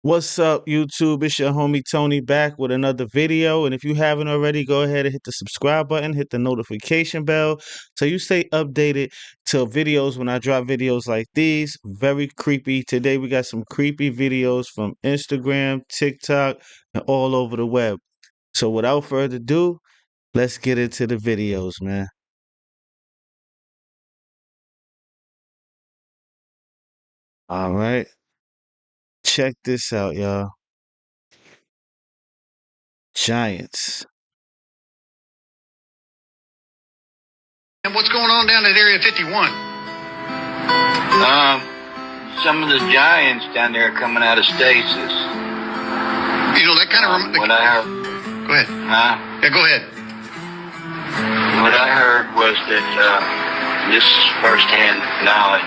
What's up, YouTube? It's your homie Tony back with another video. And if you haven't already, go ahead and hit the subscribe button, hit the notification bell so you stay updated to videos when I drop videos like these. Very creepy. Today we got some creepy videos from Instagram, TikTok, and all over the web. So without further ado, let's get into the videos, man. All right. Check this out, y'all. Giants. And what's going on down at Area 51? Some of the giants down there are coming out of stasis. You know, that kind of... What I heard... Go ahead. Huh? Yeah, go ahead. What I heard was that, this is first-hand knowledge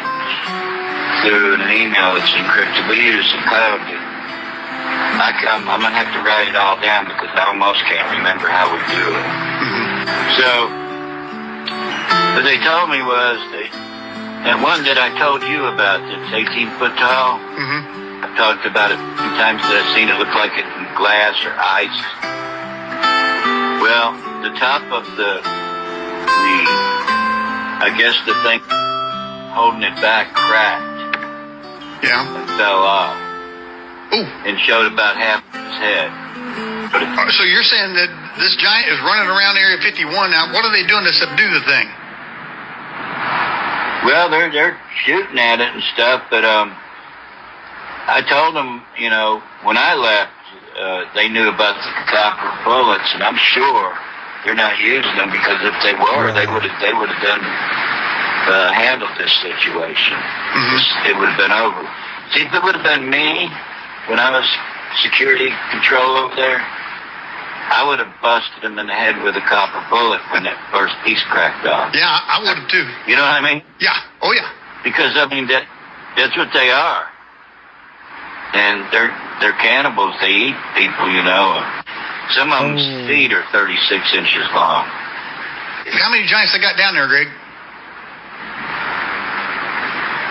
through an email that's encrypted. We use the cloud. I'm going to have to write it all down because I almost can't remember how we do it. So, what they told me was that one that I told you about that's 18 foot tall. I've talked about it a few times that I've seen it look like it's glass or ice. Well, the top of I guess the thing holding it back cracked. Yeah. And fell off. Ooh. And showed about half of his head. But So you're saying that this giant is running around Area 51 now. What are they doing to subdue the thing? well, they're shooting at it and stuff, but I told them, you know, when I left, they knew about the copper bullets, and I'm sure they're not using them because if they were, they would have done handled this situation. It would have been over. See, if it would have been me when I was security control over there, I would have busted him in the head with a copper bullet when that first piece cracked off. Yeah, I would have too. You know what I mean? Yeah. Oh yeah. Because I mean that's what they are. And they're cannibals. They eat people, you know. Some of them's feet are 36 inches long. How many giants they got down there, Greg?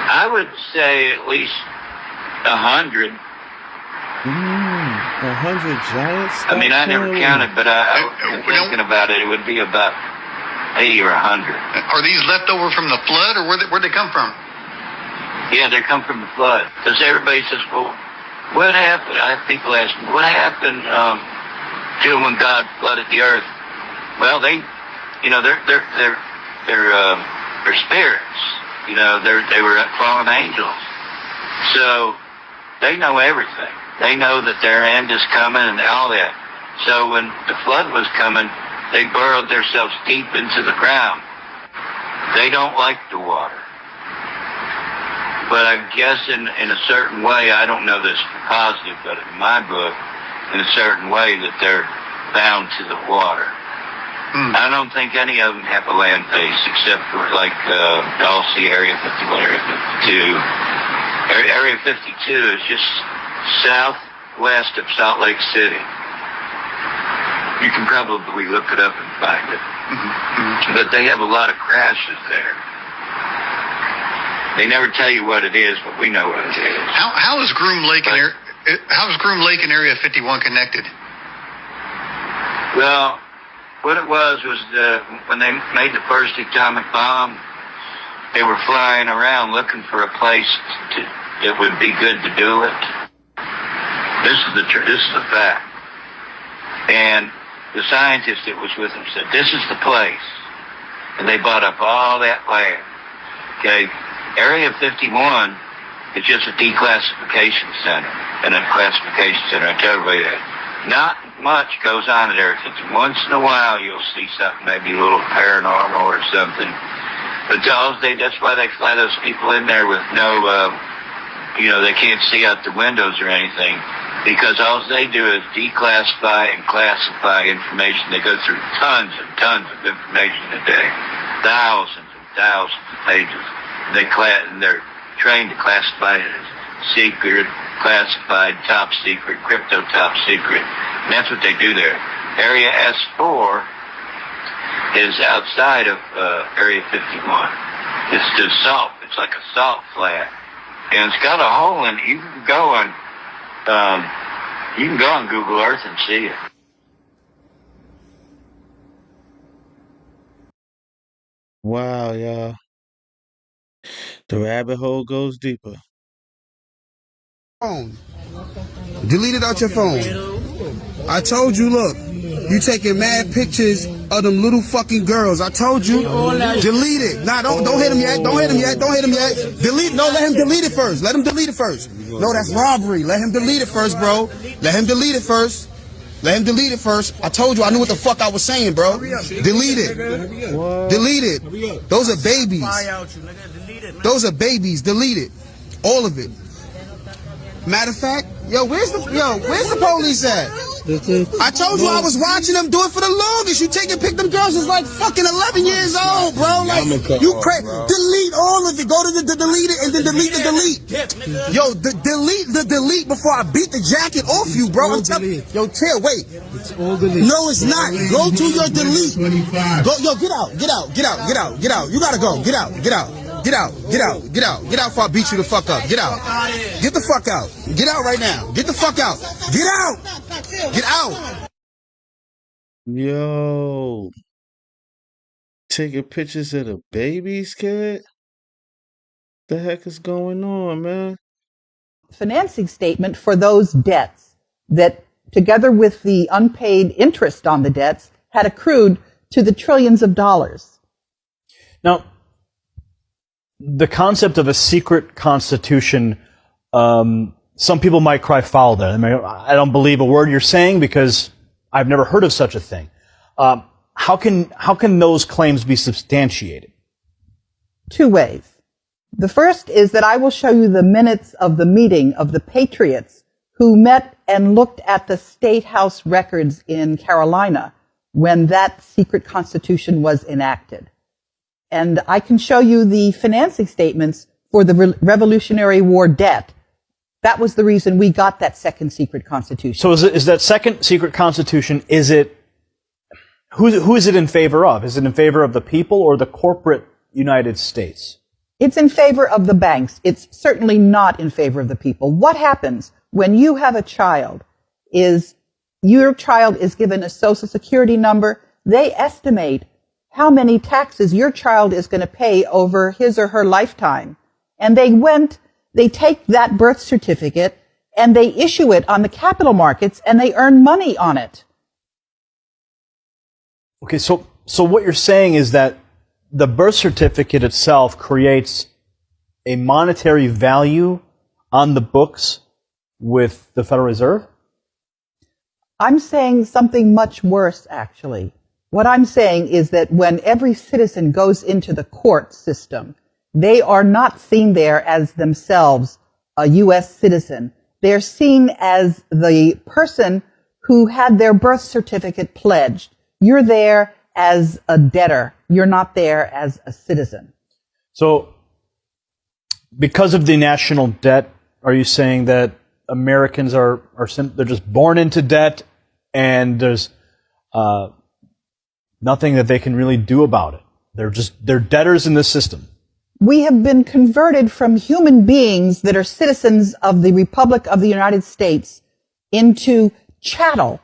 I would say at least 100. 100 giants? I mean, I never counted, but I was thinking about it. It would be about 80 or 100. Are these left over from the flood, or where'd they come from? Yeah, they come from the flood. Because everybody says, well, what happened? I have people ask me, what happened to when God flooded the earth? Well, they're spirits. You know, they were fallen angels. So they know everything. They know that their end is coming and all that. So when the flood was coming, they burrowed themselves deep into the ground. They don't like the water. But I guess in a certain way, I don't know this for positive, but in my book, in a certain way that they're bound to the water. I don't think any of them have a land base except for like Dulce, Area 51, Area 52. Area 52 is just southwest of Salt Lake City. You can probably look it up and find it. But they have a lot of crashes there. They never tell you what it is, but we know what it is. How is Groom Lake and Area 51 connected? Well, what it was when they made the first atomic bomb, they were flying around looking for a place that would be good to do it. This is the fact. And the scientist that was with them said, this is the place. And they bought up all that land. Okay? Area 51 is just a declassification center and a classification center. I tell everybody that. Not much goes on at Area 51. Once in a while you'll see something, maybe a little paranormal or something. But that's why they fly those people in there with no, they can't see out the windows or anything. Because all they do is declassify and classify information. They go through tons and tons of information a day. Thousands and thousands of pages. They're trained to classify it as secret, classified, top secret, crypto top secret. And that's what they do there. Area S4 is outside of Area 51. It's just salt. It's like a salt flat. And it's got a hole in it. You can go on You can go on Google Earth and see it. Wow, y'all. The rabbit hole goes deeper. Phone. Delete it out your phone. I told you, look, you taking mad pictures of them little fucking girls. I told you. Delete it. Nah, don't hit him yet. Don't hit him yet. Don't hit him yet. Delete. No, let him delete it first. Let him delete it first. No, that's robbery. Let him delete it first, bro. Let him delete it first. Let him delete it first. I told you I knew what the fuck I was saying, bro. Delete it. Delete it. Those are babies. Those are babies. Delete it. All of it. Matter of fact, where's the police at? I told you I was watching them do it for the longest. You take and pick them girls is like fucking 11 years old, bro. Like, you crazy. Delete all of it. Go to the delete it and then delete the delete. Yo, delete the delete before I beat the jacket off you, bro. I'm telling you. Yo, chill, wait. It's all delete. No, it's not. Go to your delete. Go, yo, get out. Get out. Get out. Get out. Get out. You gotta go. Get out. Get out. Get out, get out, get out, get out before I beat you the fuck up. Get out. Get the fuck out. Get out right now. Get the fuck out. Get out. Get out. Yo. Taking pictures of the babies, kid? The heck is going on, man? Financing statement for those debts that, together with the unpaid interest on the debts, had accrued to the trillions of dollars. Now, the concept of a secret constitution, some people might cry foul there. I mean, I don't believe a word you're saying because I've never heard of such a thing. How can those claims be substantiated? Two ways. The first is that I will show you the minutes of the meeting of the patriots who met and looked at the State House records in Carolina when that secret constitution was enacted. And I can show you the financing statements for the Revolutionary War debt. That was the reason we got that second secret constitution. So is that second secret constitution, who is it in favor of? Is it in favor of the people or the corporate United States? It's in favor of the banks. It's certainly not in favor of the people. What happens when you have a child is your child is given a Social Security number. They estimate how many taxes your child is going to pay over his or her lifetime. And they take that birth certificate and they issue it on the capital markets and they earn money on it. Okay, so what you're saying is that the birth certificate itself creates a monetary value on the books with the Federal Reserve? I'm saying something much worse, actually. What I'm saying is that when every citizen goes into the court system, they are not seen there as themselves a U.S. citizen. They're seen as the person who had their birth certificate pledged. You're there as a debtor. You're not there as a citizen. So, because of the national debt, are you saying that Americans they're just born into debt and there's nothing that they can really do about it? They're debtors in the system. We have been converted from human beings that are citizens of the Republic of the United States into chattel.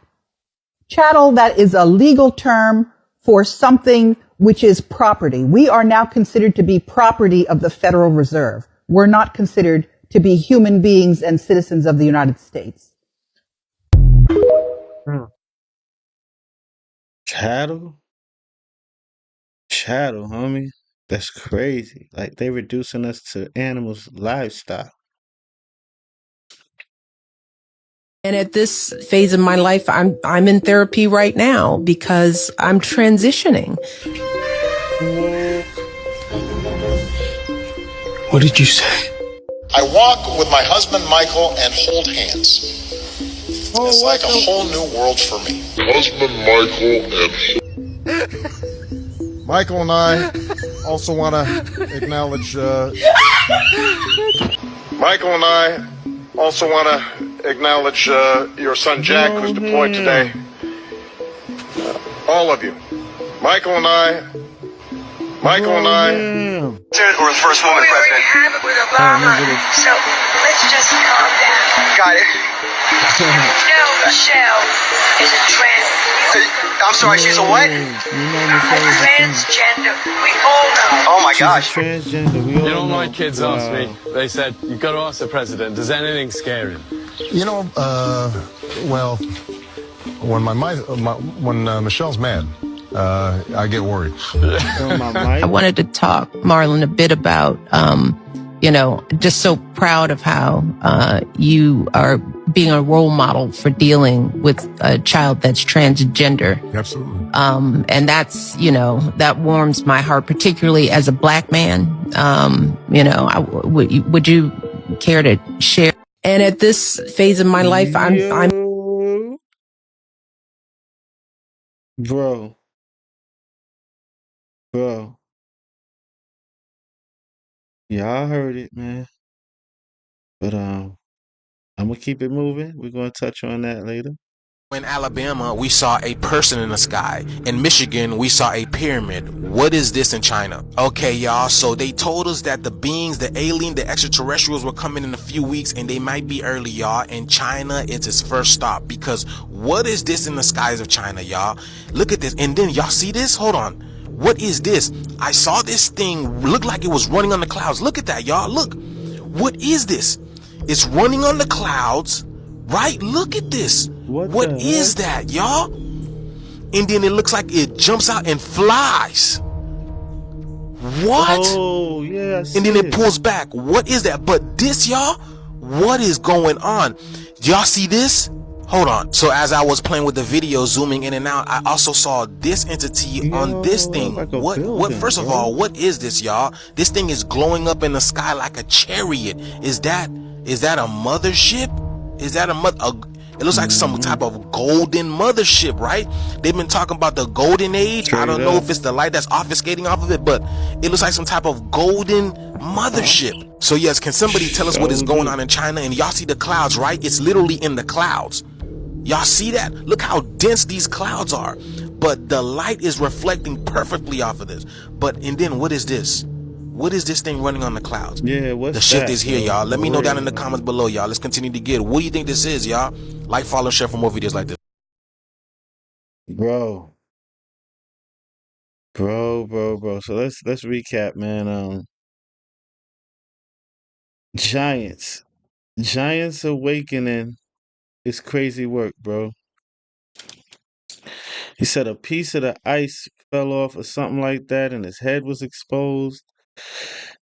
Chattel, that is a legal term for something which is property. We are now considered to be property of the Federal Reserve. We're not considered to be human beings and citizens of the United States. Chattel? Chattel, homie. That's crazy. Like, they reducing us to animals' livestock. And at this phase of my life, I'm in therapy right now because I'm transitioning. What did you say? I walk with my husband Michael and hold hands. It's like a whole new world for me. Michael and I also want to acknowledge. Michael and I also want to acknowledge your son Jack, who's deployed today. All of you, Michael and I. Or the first woman president. We already have it with Obama, so let's just calm down. got it. Michelle is a trans. I'm sorry, she's a what? You know Michelle is a Transgender. We all know. Oh my gosh. She's a transgender. We all know. My kids asked me. They said, "You've got to ask the president. Does anything scare him?" Well, when Michelle's mad, I get worried. I wanted to talk, Marlon, a bit about, just so proud of how you are being a role model for dealing with a child that's transgender. Absolutely. And that's, that warms my heart, particularly as a Black man. Would you care to share? And at this phase of my life, I'm Bro. Y'all heard it, man. But I'm gonna keep it moving. We're gonna touch on that later. In Alabama, we saw a person in the sky. In Michigan, we saw a pyramid. What is this in China? Okay, y'all, so they told us that the beings, the alien, the extraterrestrials were coming in a few weeks, and they might be early, y'all. And China is its first stop, because what is this in the skies of China, y'all? Look at this. And then y'all see this? Hold on. What is this? I saw this thing look like it was running on the clouds. Look at that, y'all. Look. What is this? It's running on the clouds, right? Look at this. What is that, y'all? And then it looks like it jumps out and flies. What? Oh, yeah. And then it pulls back. What is that? But this, y'all, what is going on? Do y'all see this? Hold on. So as I was playing with the video, zooming in and out, I also saw this entity on this thing. Like what first of all, what is this, y'all? This thing is glowing up in the sky like a chariot. Is that a mothership? Is that it looks like some type of golden mothership, right? They've been talking about the golden age. I don't know if it's the light that's obfuscating off of it, but it looks like some type of golden mothership. So yes, can somebody tell us what is going on in China? And y'all see the clouds, right? It's literally in the clouds. Y'all see that? Look how dense these clouds are. But the light is reflecting perfectly off of this. And then what is this? What is this thing running on the clouds? Yeah, what's the shift that, is here, y'all. Let me know down in the comments below, y'all. Let's continue to get it. What do you think this is, y'all? Like, follow, share for more videos like this. Bro. So let's recap, man. Giants awakening is crazy work, bro. He said a piece of the ice fell off or something like that, and his head was exposed.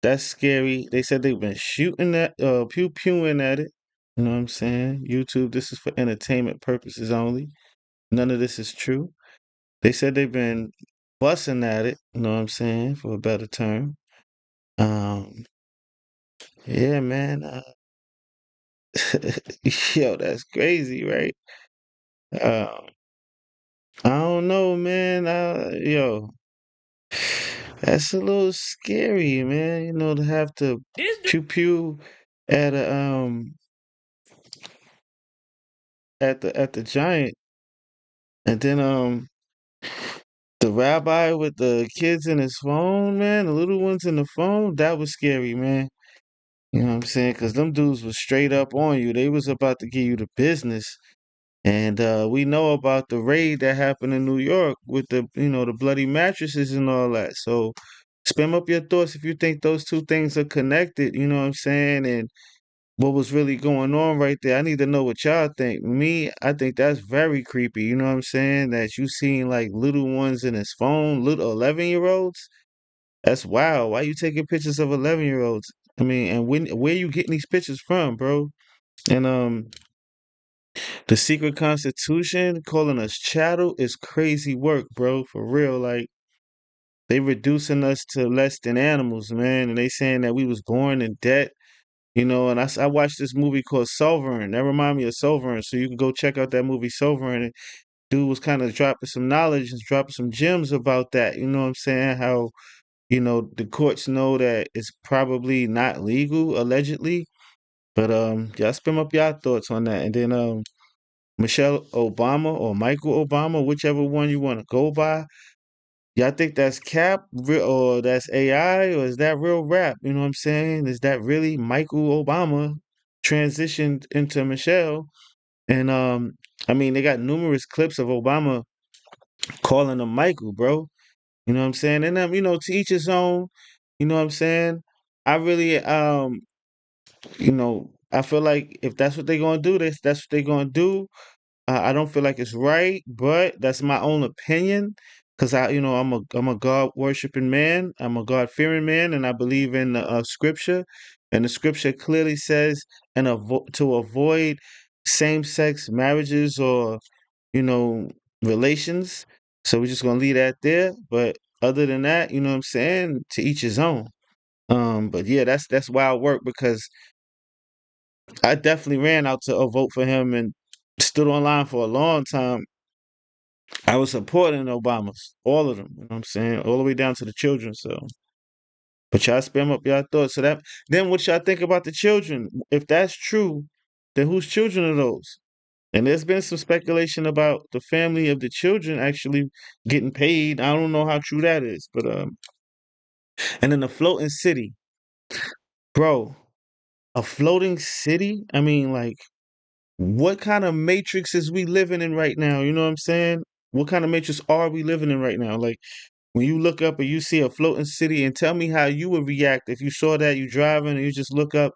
That's scary. They said they've been shooting at, pew-pewing at it. You know what I'm saying? YouTube, this is for entertainment purposes only. None of this is true. They said they've been bussing at it. You know what I'm saying? For a better term. Yeah, man. Yo, that's crazy, right? Um, I don't know, man. Yo, that's a little scary, man. You know, to have to pew pew at a at the giant, and then the rabbi with the kids in his phone, man, the little ones in the phone, that was scary, man. You know what I'm saying? Because them dudes was straight up on you. They was about to give you the business. And we know about the raid that happened in New York with the bloody mattresses and all that. So spam up your thoughts if you think those two things are connected, you know what I'm saying? And what was really going on right there. I need to know what y'all think. Me, I think that's very creepy, you know what I'm saying? That you seen like little ones in his phone, little 11-year-olds. That's wild. Why you taking pictures of 11-year-olds? I mean, and where you getting these pictures from, bro? And the secret constitution calling us chattel is crazy work, bro. For real, like they reducing us to less than animals, man. And they saying that we was born in debt, And I watched this movie called Sovereign. That remind me of Sovereign, so you can go check out that movie Sovereign. And dude was kind of dropping some knowledge and dropping some gems about that. You know what I'm saying? How the courts know that it's probably not legal, allegedly. But y'all spin up y'all thoughts on that, and then Michelle Obama or Michael Obama, whichever one you want to go by. Y'all think that's cap or that's AI or is that real rap? You know what I'm saying? Is that really Michael Obama transitioned into Michelle. And I mean, they got numerous clips of Obama calling him Michael, bro. You know what I'm saying? And then, to each his own. You know what I'm saying? I really, I feel like if that's what they're gonna do, that's what they're gonna do. I don't feel like it's right, but that's my own opinion. Cause I'm a God worshiping man. I'm a God fearing man, and I believe in the scripture. And the scripture clearly says, to avoid same sex marriages or you know relations. So we're just gonna leave that there. But other than that, you know what I'm saying? To each his own. But yeah, that's wild work because I definitely ran out to vote for him and stood online for a long time. I was supporting Obama's, all of them. You know what I'm saying? All the way down to the children. So, but y'all spam up y'all thoughts. So then what y'all think about the children? If that's true, then whose children are those? And there's been some speculation about the family of the children actually getting paid. I don't know how true that is, but and then the floating city, bro, a floating city. I mean, like, what kind of matrix is we living in right now? You know what I'm saying? What kind of matrix are we living in right now? Like, when you look up and you see a floating city, and tell me how you would react if you saw that you driving and you just look up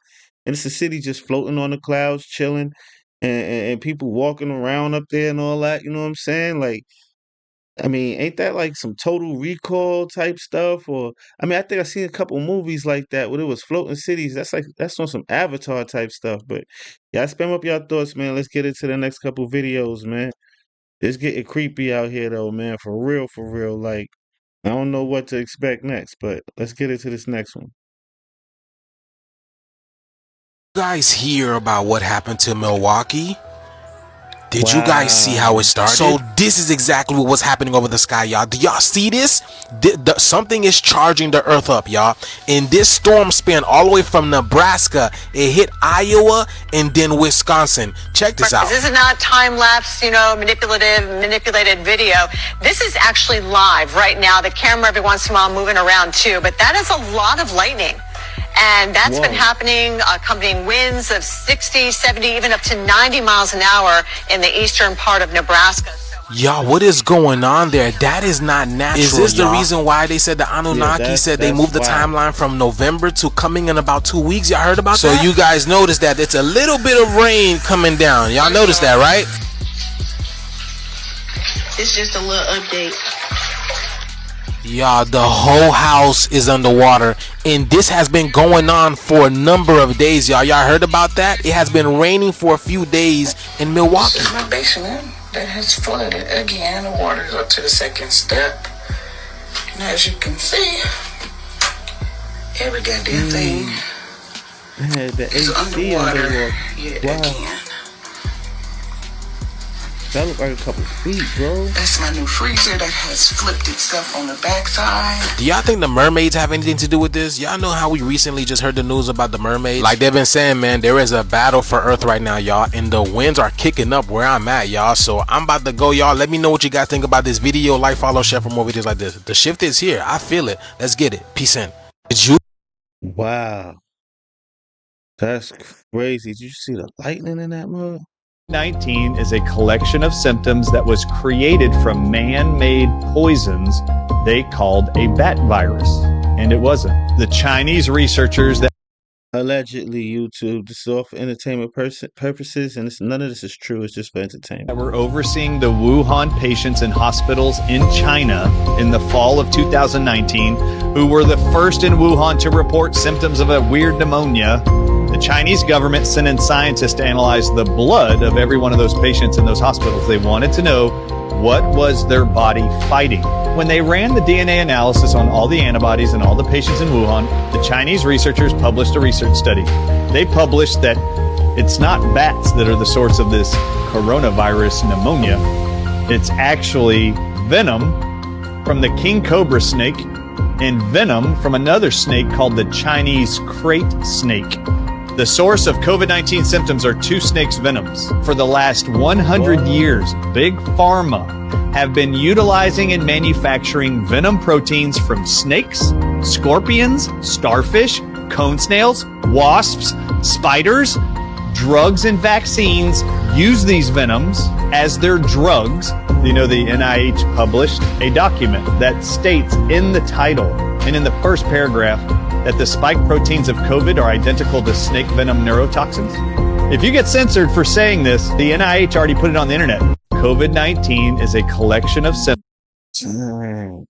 and it's a city just floating on the clouds, chilling, and people walking around up there and all that. You know what I'm saying? Like, I mean, ain't that like some Total Recall type stuff? Or I mean, I think I seen a couple movies like that where it was floating cities. That's on some Avatar type stuff. But yeah, spam up your thoughts, man. Let's get into the next couple videos, man. It's getting creepy out here though, man. For real, for real. Like, I don't know what to expect next, but let's get into this next one. You guys hear about what happened to Milwaukee? Did you guys see how it started? So this is exactly what's happening over the sky, y'all. Do y'all see this? Something is charging the earth up, y'all. And this storm span all the way from Nebraska. It hit Iowa and then Wisconsin. Check this out. This is not time-lapse, manipulated video. This is actually live right now. The camera every once in a while moving around too, but that is a lot of lightning. And that's been happening, accompanying winds of 60, 70, even up to 90 miles an hour in the eastern part of Nebraska. Y'all, what is going on there? That is not natural. Is this the reason why they said the Anunnaki said they moved the timeline from November to coming in about 2 weeks? Y'all heard about that? So you guys noticed that it's a little bit of rain coming down. Y'all noticed that, right? It's just a little update. Y'all, the whole house is underwater, and this has been going on for a number of days, y'all. Y'all heard about that? It has been raining for a few days in Milwaukee. This is my basement that has flooded again. The water is up to the second step. And as you can see, every goddamn thing is underwater yet again. That look like a couple feet, bro. That's my new freezer that has flipped itself on the backside. Do y'all think the mermaids have anything to do with this? Y'all know how we recently just heard the news about the mermaids? Like they've been saying, man, there is a battle for Earth right now, y'all. And the winds are kicking up where I'm at, y'all. So I'm about to go, y'all. Let me know what you guys think about this video. Like, follow, share for more videos like this. The shift is here. I feel it. Let's get it. Peace in. It's you. Wow. That's crazy. Did you see the lightning in that mug? COVID-19 is a collection of symptoms that was created from man-made poisons they called a bat virus, and it wasn't. The Chinese researchers that allegedly YouTube, this is all for entertainment purposes, and none of this is true. It's just for entertainment. That were overseeing the Wuhan patients in hospitals in China in the fall of 2019, who were the first in Wuhan to report symptoms of a weird pneumonia. The Chinese government sent in scientists to analyze the blood of every one of those patients in those hospitals. They wanted to know what was their body fighting. When they ran the DNA analysis on all the antibodies and all the patients in Wuhan, the Chinese researchers published a research study. They published that it's not bats that are the source of this coronavirus pneumonia. It's actually venom from the king cobra snake and venom from another snake called the Chinese crate snake. The source of COVID-19 symptoms are two snakes' venoms. For the last 100 years, Big Pharma have been utilizing and manufacturing venom proteins from snakes, scorpions, starfish, cone snails, wasps, spiders, drugs and vaccines use these venoms as their drugs. You know, the NIH published a document that states in the title and in the first paragraph that the spike proteins of COVID are identical to snake venom neurotoxins. If you get censored for saying this, the NIH already put it on the internet. COVID-19 is a collection of symptoms.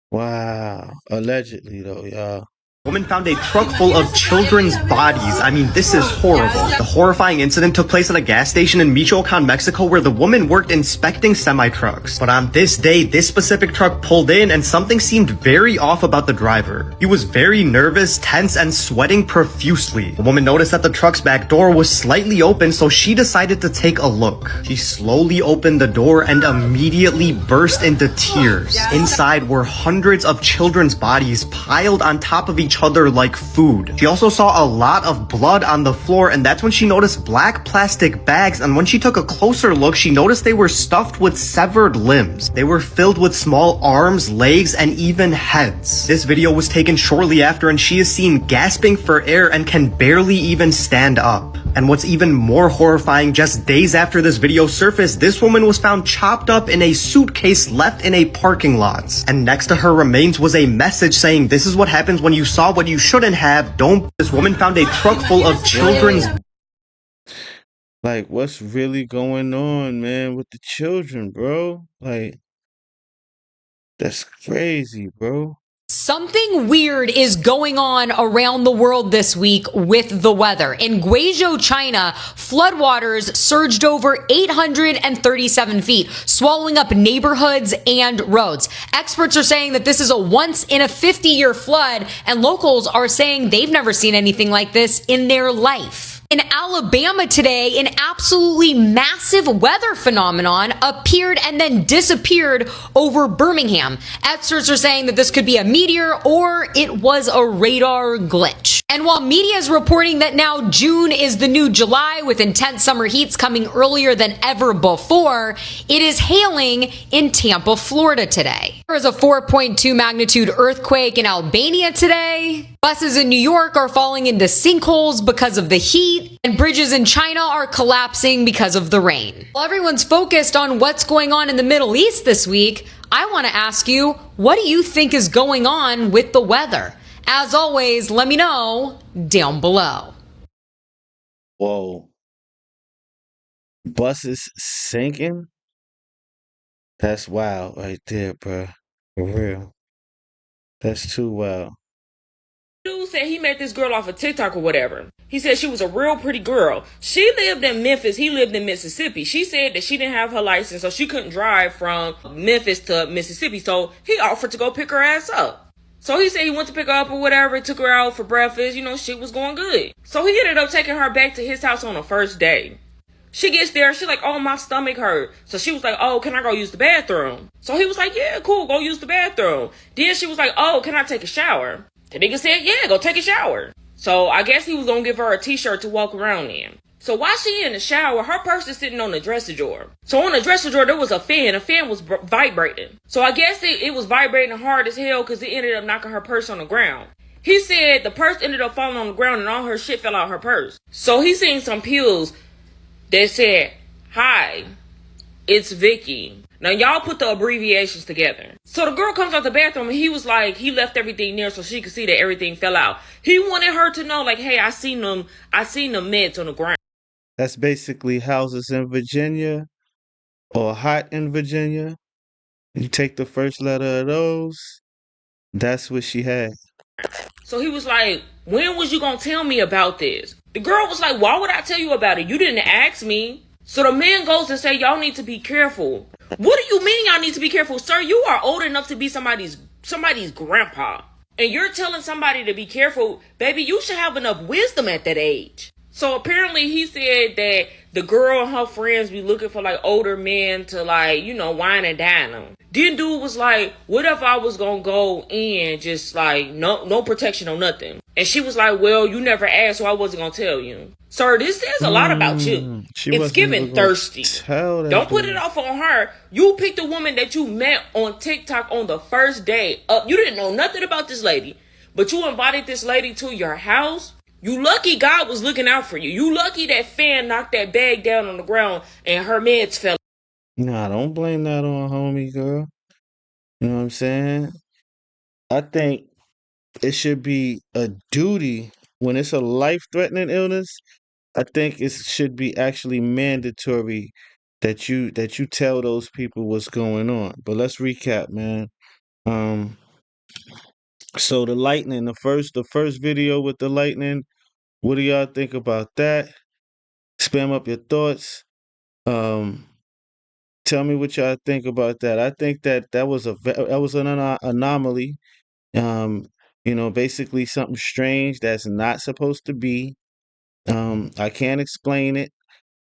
Wow. Allegedly, though, y'all. Woman found a truck full of children's bodies. I mean, this is horrible. The horrifying incident took place at a gas station in Michoacan, Mexico, where the woman worked inspecting semi-trucks. But on this day, this specific truck pulled in and something seemed very off about the driver. He was very nervous, tense, and sweating profusely. The woman noticed that the truck's back door was slightly open, so she decided to take a look. She slowly opened the door and immediately burst into tears. Inside were hundreds of children's bodies piled on top of each other like food. She also saw a lot of blood on the floor, and that's when she noticed black plastic bags, and when she took a closer look, she noticed they were stuffed with severed limbs. They were filled with small arms, legs, and even heads. This video was taken shortly after, and she is seen gasping for air and can barely even stand up. And what's even more horrifying, just days after this video surfaced, this woman was found chopped up in a suitcase left in a parking lot. And next to her remains was a message saying, "This is what happens when you saw what you shouldn't have. Don't." This woman found a truck full of children's. Like, what's really going on, man, with the children, bro? Like, that's crazy, bro. Something weird is going on around the world this week with the weather. In Guizhou, China, floodwaters surged over 837 feet, swallowing up neighborhoods and roads. Experts are saying that this is a once-in-a-50-year flood, and locals are saying they've never seen anything like this in their life. In Alabama today, an absolutely massive weather phenomenon appeared and then disappeared over Birmingham. Experts are saying that this could be a meteor or it was a radar glitch. And while media is reporting that now June is the new July with intense summer heats coming earlier than ever before, it is hailing in Tampa, Florida today. There is a 4.2 magnitude earthquake in Albania today. Buses in New York are falling into sinkholes because of the heat, and bridges in China are collapsing because of the rain. While everyone's focused on what's going on in the Middle East this week, I want to ask you, what do you think is going on with the weather? As always, let me know down below. Whoa. Buses sinking? That's wild right there, bro. For real. That's too wild. Dude said he met this girl off of TikTok or whatever. He said she was a real pretty girl. She lived in Memphis. He lived in Mississippi. She said that she didn't have her license, so she couldn't drive from Memphis to Mississippi. So he offered to go pick her ass up. So he said he went to pick her up or whatever, took her out for breakfast. You know, shit was going good. So he ended up taking her back to his house on the first day. She gets there, she's like, "Oh, my stomach hurt." So she was like, "Oh, can I go use the bathroom?" So he was like, "Yeah, cool, go use the bathroom." Then she was like, "Oh, can I take a shower?" The nigga said, "Yeah, go take a shower." So I guess he was gonna give her a t-shirt to walk around in. So while she in the shower, her purse is sitting on the dresser drawer. So on the dresser drawer, there was a fan. The fan was vibrating. So I guess it was vibrating hard as hell because it ended up knocking her purse on the ground. He said the purse ended up falling on the ground and all her shit fell out her purse. So he seen some pills that said, "Hi, it's Vicky." Now y'all put the abbreviations together. So the girl comes out the bathroom and he was like, he left everything there so she could see that everything fell out. He wanted her to know, like, "Hey, I seen the meds on the ground." That's basically houses in Virginia or hot in Virginia. You take the first letter of those, that's what she had. So he was like, "When was you gonna tell me about this?" The girl was like, "Why would I tell you about it? You didn't ask me." So the man goes and say, "Y'all need to be careful." What do you mean y'all need to be careful? Sir, you are old enough to be somebody's grandpa. And you're telling somebody to be careful. Baby, you should have enough wisdom at that age. So apparently he said that the girl and her friends be looking for like older men to like, you know, wine and dine them. Then dude was like, "What if I was gonna go in just like no protection or nothing?" And she was like, "Well, you never asked, so I wasn't gonna tell you." Sir, this says a lot about you. It's giving thirsty. Don't put it off on her. You picked a woman that you met on TikTok on the first day. You didn't know nothing about this lady, but you invited this lady to your house. You lucky God was looking out for you. You lucky that fan knocked that bag down on the ground and her meds fell. Nah, don't blame that on homie, girl. You know what I'm saying? I think it should be a duty when it's a life-threatening illness. I think it should be actually mandatory that you tell those people what's going on. But let's recap, man. Um, so the lightning, the first video with the lightning. What do y'all think about that? Spam up your thoughts. Um, Tell me what y'all think about that. I think that was that was an anomaly. Um, basically something strange that's not supposed to be. I can't explain it.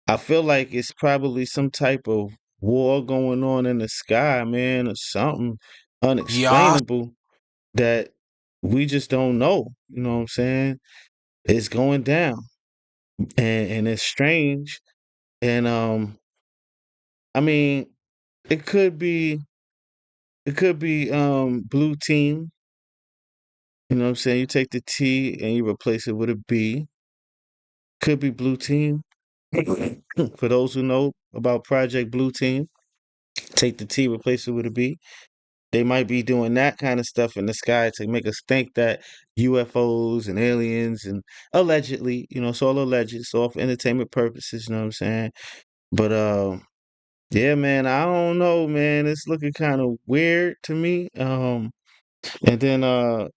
I feel like it's probably some type of war going on in the sky, man, or something Y'all unexplainable that we just don't know. You know what I'm saying? It's going down, and it's strange. And I mean, it could be blue team. You know what I'm saying? You take the T and you replace it with a B. Could be blue team. For those who know about Project Blue Team, take the T, replace it with a B. They might be doing that kind of stuff in the sky to make us think that UFOs and aliens and allegedly, it's all alleged, it's all for entertainment purposes, you know what I'm saying? But yeah, man, I don't know, man. It's looking kind of weird to me. And then the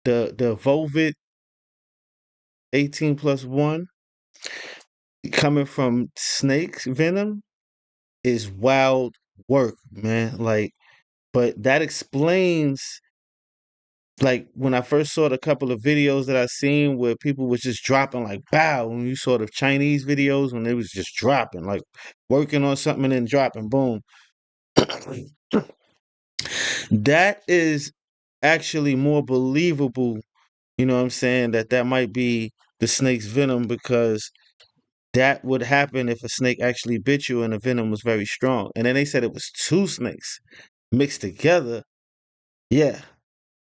Vovid 18+1 coming from snakes venom is wild work, man. Like, but that explains, like, when I first saw the couple of videos that I seen where people was just dropping like bow, when you saw the Chinese videos when they was just dropping, like working on something and then dropping, boom. That is actually more believable, you know what I'm saying, that might be the snake's venom, because that would happen if a snake actually bit you and the venom was very strong. And then they said it was two snakes mixed together. Yeah,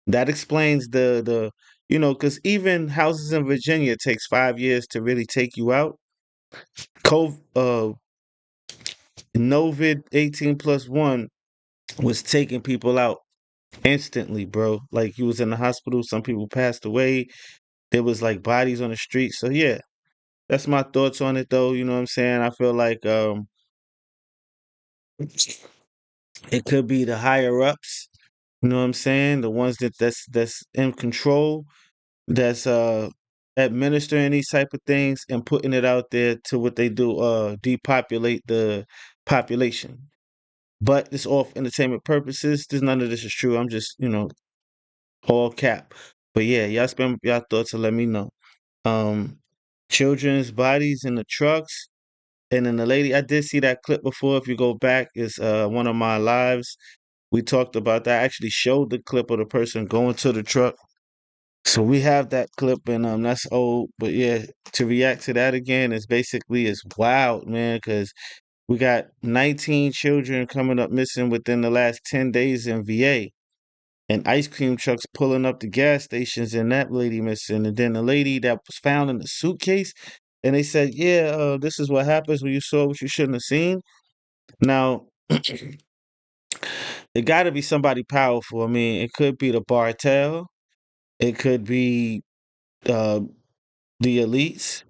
that explains because even houses in Virginia takes 5 years to really take you out. Novid 18+1 was taking people out instantly, bro. Like, you was in the hospital, some people passed away. There was like bodies on the street. So yeah, that's my thoughts on it, though. You know what I'm saying? I feel like it could be the higher ups. You know what I'm saying? The ones that's in control, that's administering these type of things and putting it out there to what they do, depopulate the population. But it's all for entertainment purposes. There's none of this is true. I'm just, all cap. But yeah, y'all spend y'all thoughts and let me know. Um, Children's bodies in the trucks. And then the lady, I did see that clip before. If you go back, is one of my lives. We talked about that. I actually showed the clip of the person going to the truck. So we have that clip, and that's old. But yeah, to react to that again is basically is wild, man, because we got 19 children coming up missing within the last 10 days in VA, and ice cream trucks pulling up the gas stations, and that lady missing, and then the lady that was found in the suitcase, and they said, yeah, this is what happens when you saw what you shouldn't have seen. Now, it got to be somebody powerful. I mean, it could be the Bartel, it could be uh, the elites.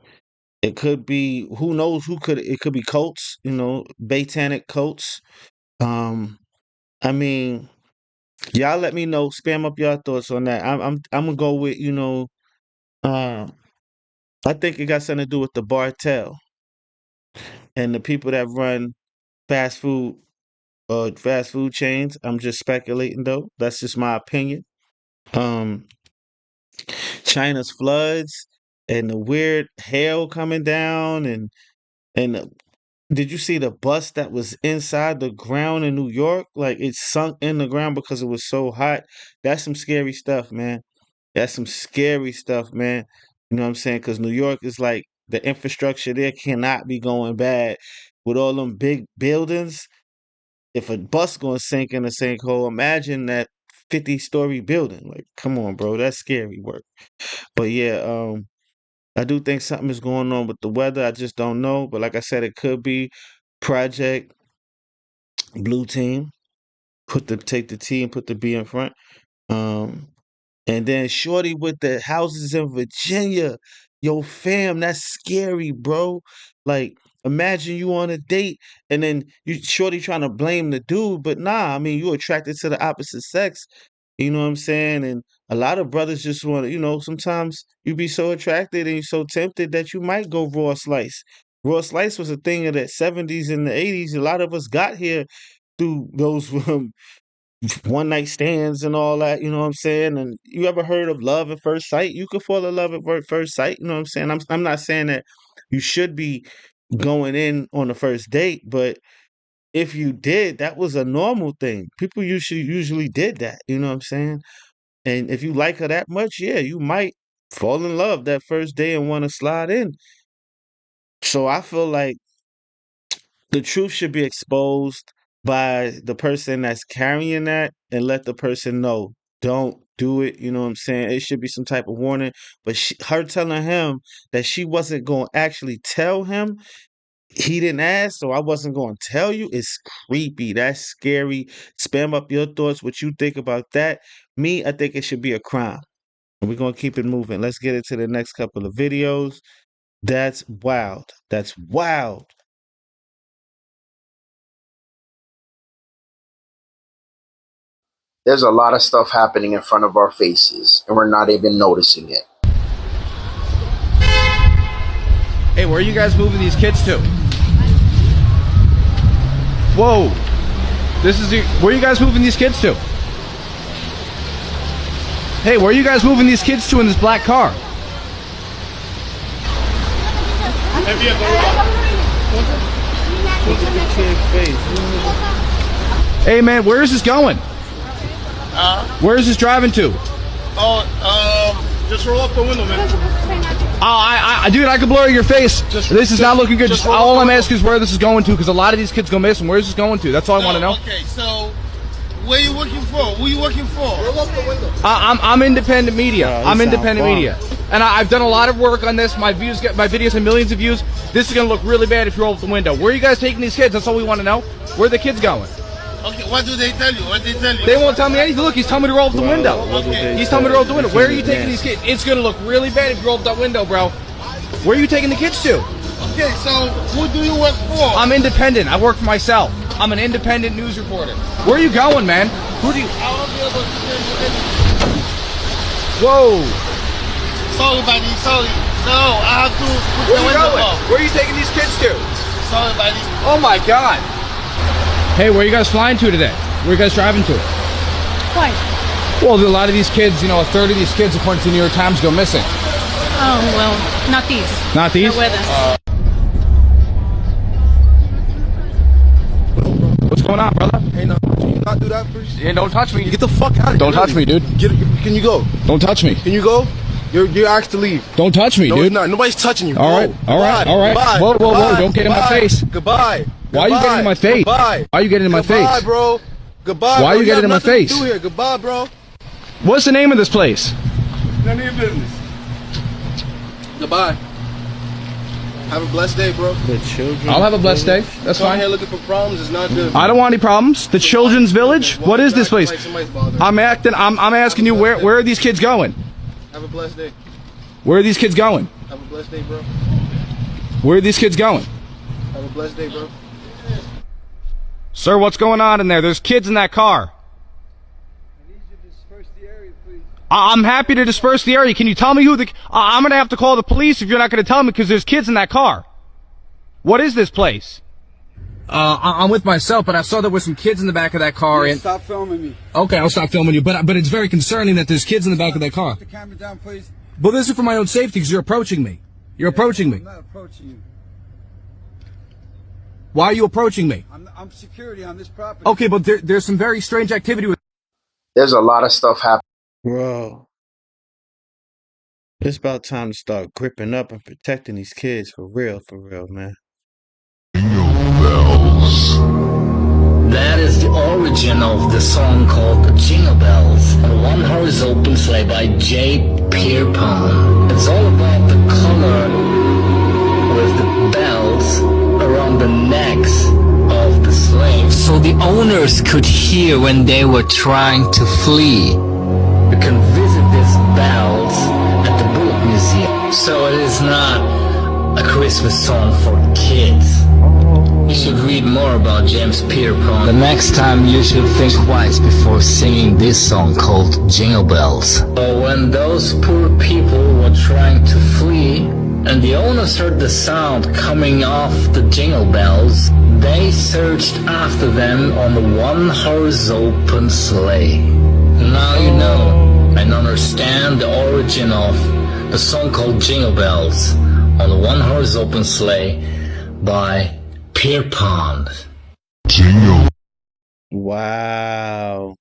It could be who knows who could it could be cults, Satanic cults. Um, I mean, y'all let me know. Spam up your thoughts on that. I'm gonna go with uh, I think it got something to do with the Bartel and the people that run fast food fast food chains. I'm just speculating though. That's just my opinion. Um, China's floods and the weird hail coming down and did you see the bus that was inside the ground in New York? Like, it sunk in the ground because it was so hot. That's some scary stuff, man. That's some scary stuff, man. You know what I'm saying? Because New York is like the infrastructure there cannot be going bad with all them big buildings. If a bus gonna sink in a sinkhole, imagine that 50-story building. Like, come on, bro, that's scary work. But yeah, I do think something is going on with the weather. I just don't know. But like I said, it could be Project Blue Team. Take the T and put the B in front. Um, and then Shorty with the houses in Virginia. Yo, fam, that's scary, bro. Like, imagine you on a date and then you Shorty trying to blame the dude, but nah, I mean, you attracted to the opposite sex. You know what I'm saying? And a lot of brothers just want to, sometimes you be so attracted and you're so tempted that you might go raw slice. Raw slice was a thing of the 70s and the 80s. A lot of us got here through those one night stands and all that, you know what I'm saying? And you ever heard of love at first sight? You could fall in love at first sight, you know what I'm saying? I'm not saying that you should be going in on the first date, but if you did, that was a normal thing. People usually did that, you know what I'm saying? And if you like her that much, yeah, you might fall in love that first day and want to slide in. So I feel like the truth should be exposed by the person that's carrying that and let the person know, don't do it. You know what I'm saying? It should be some type of warning. But her telling him that she wasn't going to actually tell him, he didn't ask, so I wasn't going to tell you. It's creepy. That's scary. Spam up your thoughts, what you think about that. Me, I think it should be a crime. And we're going to keep it moving. Let's get into the next couple of videos. That's wild. That's wild. There's a lot of stuff happening in front of our faces, and we're not even noticing it. Hey, where are you guys moving these kids to? Whoa. Where are you guys moving these kids to? Hey, where are you guys moving these kids to in this black car? Hey, man, where is this going? Where is this driving to? Just roll up the window, man. Dude, I can blur your face. This is not looking good. All I'm asking is where this is going to, because a lot of these kids go missing. Where is this going to? That's all I want to know. Okay, so where are you working for? Who are you working for? Roll up the window. I'm independent media. I'm independent media, and I've done a lot of work on this. My videos have millions of views. This is gonna look really bad if you roll up the window. Where are you guys taking these kids? That's all we want to know. Where are the kids going? Okay, what do they tell you? What they tell you? They won't tell me anything. Look, he's telling me to roll up the window. Okay. He's telling me to roll up the window. Where are you taking these kids? It's gonna look really bad if you roll up that window, bro. Where are you taking the kids to? Okay, so who do you work for? I'm independent. I work for myself. I'm an independent news reporter. Where are you going, man? Who do you... Whoa. Sorry, buddy. Sorry. No, I have to put Where the are you window going? up. Where are you taking these kids to? Sorry, buddy. Oh, my God. Hey, where are you guys flying to today? Where are you guys driving to? Why? Well, a lot of these kids, a third of these kids, according to the New York Times, go missing. Oh, well, not these. Not these? They're with us. What's going on, brother? Hey, no, can you not do that, please? Yeah, don't touch me. Get the fuck out of here. Don't touch me, dude. Can you go? Don't touch me. Can you go? You're asked to leave. Don't touch me, no, dude. It's not. Nobody's touching you. All right, all right, all right. Goodbye. Whoa, whoa, whoa! Goodbye. Don't get in my Goodbye. face. Goodbye. Why are you getting in my face? Goodbye. Why are you getting in my face? Goodbye, bro. Goodbye. Why are bro. you getting in my have nothing face? to do here. Goodbye, bro. What's the name of this place? None of your business. Goodbye. Have a blessed day, bro. The children. I'll have a blessed day. That's Come fine. here looking for problems is not good. I don't want any problems. The Children's Village. What is this place? I'm asking you where are these kids going? Have a blessed day. Where are these kids going? Have a blessed day, bro. Where are these kids going? Have a blessed day, bro. Sir, what's going on in there? There's kids in that car. I'm happy to disperse the area. Can you tell me who I'm going to have to call the police if you're not going to tell me, because there's kids in that car. What is this place? I'm with myself, but I saw there were some kids in the back of that car. Yeah, and stop filming me. Okay, I'll stop filming you, but it's very concerning that there's kids in the back of that car. Put the camera down, please. But this is for my own safety, because you're approaching me. You're approaching me. I'm not approaching you. Why are you approaching me? I'm security on this property. Okay, but there's some very strange activity with... There's a lot of stuff happening. Bro, it's about time to start gripping up and protecting these kids for real, man. That is the origin of the song called Jingle Bells. One Horse Open Sleigh by J. Pierpont. It's all about the color with the bells around the necks of the slaves, so the owners could hear when they were trying to flee. You can visit these bells at the Bullock Museum. So it is not a Christmas song for kids. You should read more about James Pierpont. The next time you should think twice before singing this song called Jingle Bells. So when those poor people were trying to flee, and the owners heard the sound coming off the jingle bells, they searched after them on the one-horse open sleigh. Now you know and understand the origin of the song called Jingle Bells on the one-horse open sleigh by Pierpont. Jingle. Wow.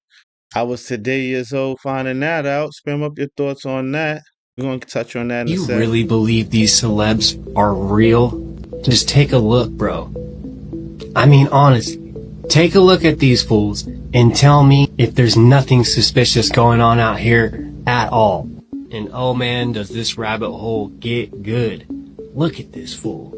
I was today years old finding that out. Spam up your thoughts on that. We're going to touch on that in a You second. really believe these celebs are real? Just take a look, bro. I mean, honestly, take a look at these fools and tell me if there's nothing suspicious going on out here at all. And oh man, does this rabbit hole get good. Look at this fool.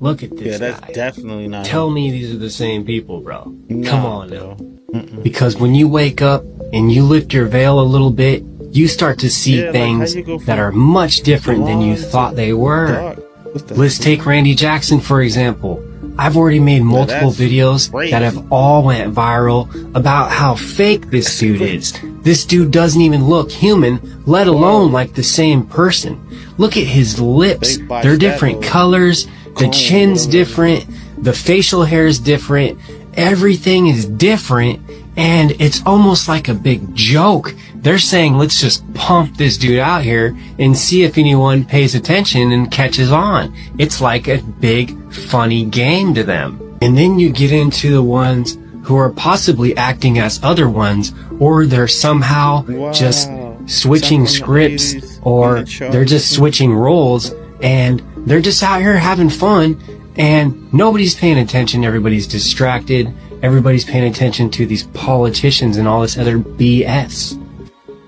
Look at this Yeah, that's guy. definitely not Tell him. me these are the same people, bro. No, Come on now. Mm-mm. Because when you wake up and you lift your veil a little bit, you start to see Yeah, like, things how you go that from are much different than you blonde thought to they were. dark? What's that? Let's take Randy Jackson, for example. I've already made multiple that's videos crazy. that have all went viral about how fake this dude is. This dude doesn't even look human, let alone like the same person. Look at his lips. They botched They're that different whole colors. The comb, chin's whatever. different. The facial hair is different. Everything is different. And it's almost like a big joke. They're saying, let's just pump this dude out here and see if anyone pays attention and catches on. It's like a big, funny game to them. And then you get into the ones who are possibly acting as other ones, or they're somehow just switching Some from the scripts, 80s or in the chart. they're just switching roles, and they're just out here having fun, and nobody's paying attention. Everybody's distracted. Everybody's paying attention to these politicians and all this other BS.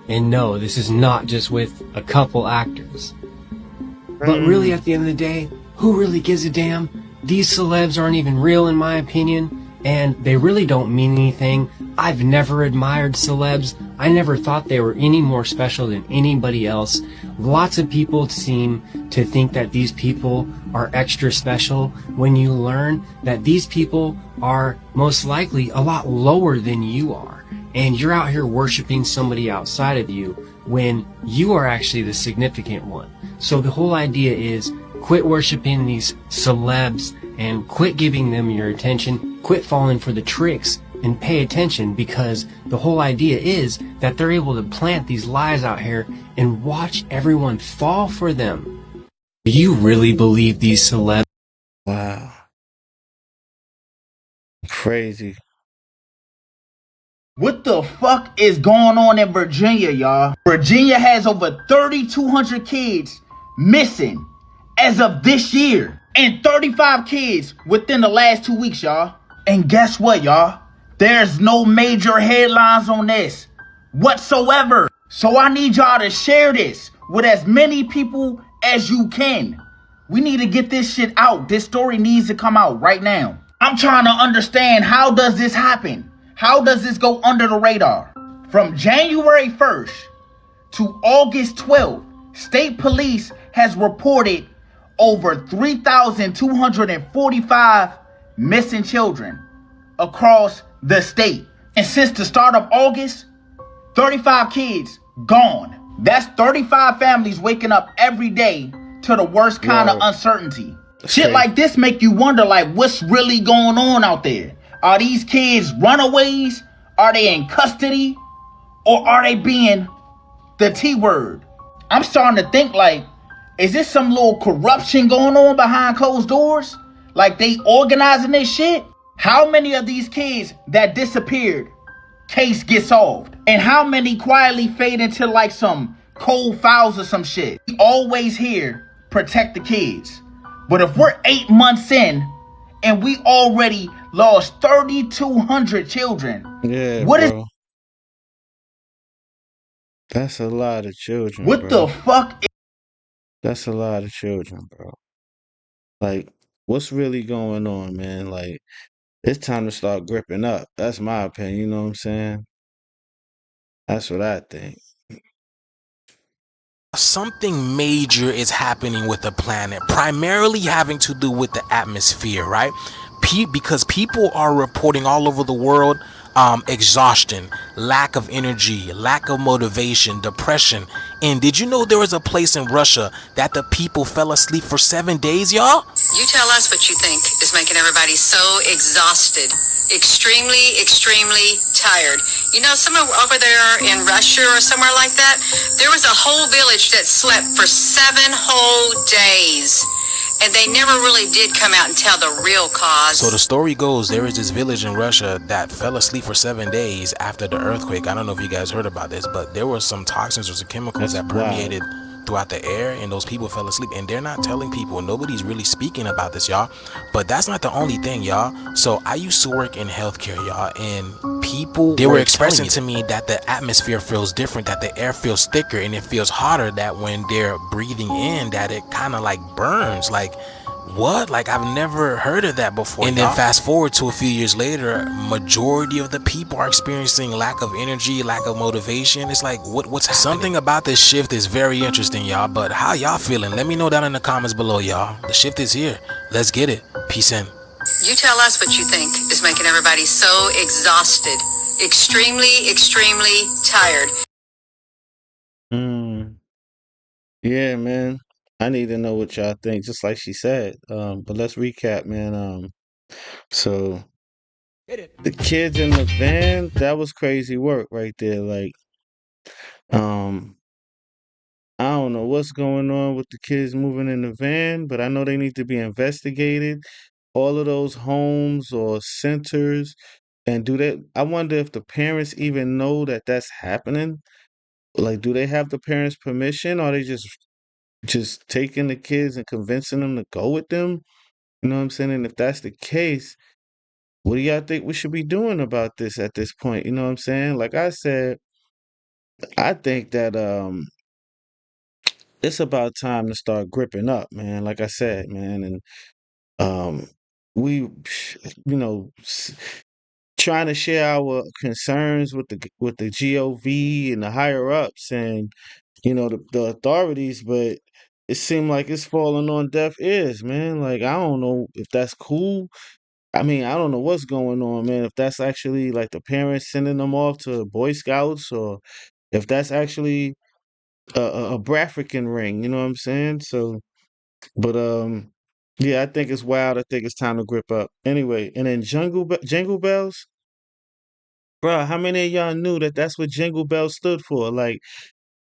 And no, this is not just with a couple actors. But really, at the end of the day, who really gives a damn? These celebs aren't even real, in my opinion, and they really don't mean anything. I've never admired celebs. I never thought they were any more special than anybody else. Lots of people seem to think that these people are extra special when you learn that these people are most likely a lot lower than you are. And you're out here worshiping somebody outside of you when you are actually the significant one. So the whole idea is quit worshiping these celebs and quit giving them your attention, quit falling for the tricks, and pay attention, because the whole idea is that they're able to plant these lies out here and watch everyone fall for them. Do you really believe these celebs? Wow. Crazy. What the fuck is going on in Virginia, y'all? Virginia has over 3,200 kids missing as of this year, and 35 kids within the last 2 weeks, y'all. And guess what, y'all? There's no major headlines on this whatsoever. So I need y'all to share this with as many people as you can. We need to get this shit out. This story needs to come out right now. I'm trying to understand, how does this happen? How does this go under the radar? From January 1st to August 12th, state police has reported over 3,245 missing children across the state. And since the start of August, 35 kids gone. That's 35 families waking up every day to the worst kind of uncertainty. Shit like this make you wonder, like, what's really going on out there? Are these kids runaways? Are they in custody? Or are they being the T word? I'm starting to think, like, is this some little corruption going on behind closed doors? Like they organizing this shit? How many of these kids that disappeared case get solved? And how many quietly fade into like some cold files or some shit? We always hear protect the kids. But if we're 8 months in and we already lost 3,200 children. Yeah, What is bro. That's a lot of children, what the bro. fuck? That's a lot of children, bro. Like, what's really going on, man? Like, it's time to start gripping up. That's my opinion. You know what I'm saying? That's what I think. Something major is happening with the planet, primarily having to do with the atmosphere, right? Because people are reporting all over the world exhaustion, lack of energy, lack of motivation, depression. And did you know there was a place in Russia that the people fell asleep for 7 days, y'all? You tell us what you think is making everybody so exhausted, extremely, extremely tired. You know, somewhere over there in Russia or somewhere like that, there was a whole village that slept for 7 whole days. And they never really did come out and tell the real cause. So the story goes, there is this village in Russia that fell asleep for 7 days after the earthquake. I don't know if you guys heard about this, but there were some toxins or some chemicals that permeated throughout the air, and those people fell asleep. And they're not telling people. Nobody's really speaking about this, y'all. But that's not the only thing, y'all. So I used to work in healthcare, y'all, and people, they were expressing to me that the atmosphere feels different, that the air feels thicker and it feels hotter, that when they're breathing in, that it kind of like burns. Like, what? Like, I've never heard of that before. And then fast forward to a few years later, majority of the people are experiencing lack of energy, lack of motivation. It's like, what's happening? Something about this shift is very interesting, y'all. But how y'all feeling? Let me know down in the comments below, y'all. The shift is here. Let's get it. Peace in. You tell us what you think is making everybody so exhausted, extremely, extremely tired. Yeah, man. I need to know what y'all think, just like she said. But let's recap, man. So the kids in the van, that was crazy work right there. Like, um, I don't know what's going on with the kids moving in the van, but I know they need to be investigated. All of those homes or centers, and do they? I wonder if the parents even know that that's happening. Like, do they have the parents' permission, or are they just taking the kids and convincing them to go with them? You know what I'm saying? And if that's the case, what do y'all think we should be doing about this at this point? You know what I'm saying? Like I said, I think that it's about time to start gripping up, man. Like I said, man, and um we you know trying to share our concerns with the GOV and the higher ups and the authorities, but it seemed like it's falling on deaf ears, man. Like, I don't know if that's cool. I mean, I don't know what's going on, man. If that's actually like the parents sending them off to Boy Scouts, or if that's actually a Brafrican ring, you know what I'm saying? So, but yeah, I think it's wild. I think it's time to grip up. Anyway, and then Jingle Bells, bro. How many of y'all knew that that's what Jingle Bells stood for? Like,